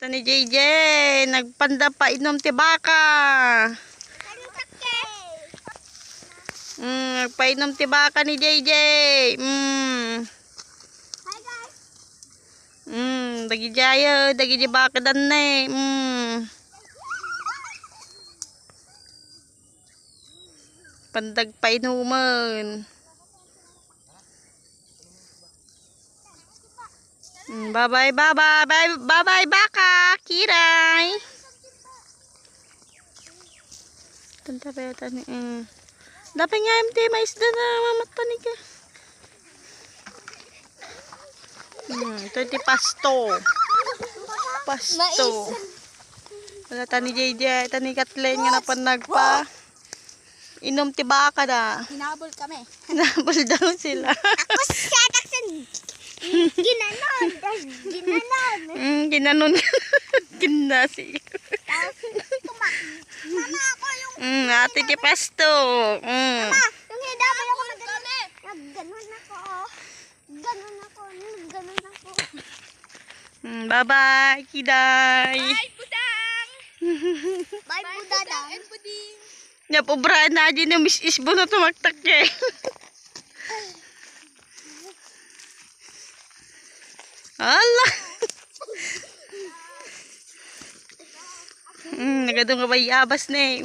Ito ni JJ, nagpanda pa inom tibaka. Nagpainom tibaka ni JJ. Hi guys. Dagi jayo, dagi tibaka dan ne. Pandag painuman. Bye bye baka, kiray. Tanta pa yata ni. Dapat nga MT mais isda na mamatani ka. Ito di pasto. Pasto. Wala tani JJ, tani Kathleen nga napanagpa. Inom tibaka na. Hinabol kami. Hinabol daw sila. Ako siya taksan. Ginanon. Ginanon. Ginasi. Mama ako yung Ate ki pasto. yung hinabol ako nagganon ako. Ganon ako. Bye bye kiday. Bye budang. Bye budang. And puding. Nya pobraan na din yung Miss Isbo na tumaktak eh. Ala. Nagadong ka ba iabas na eh.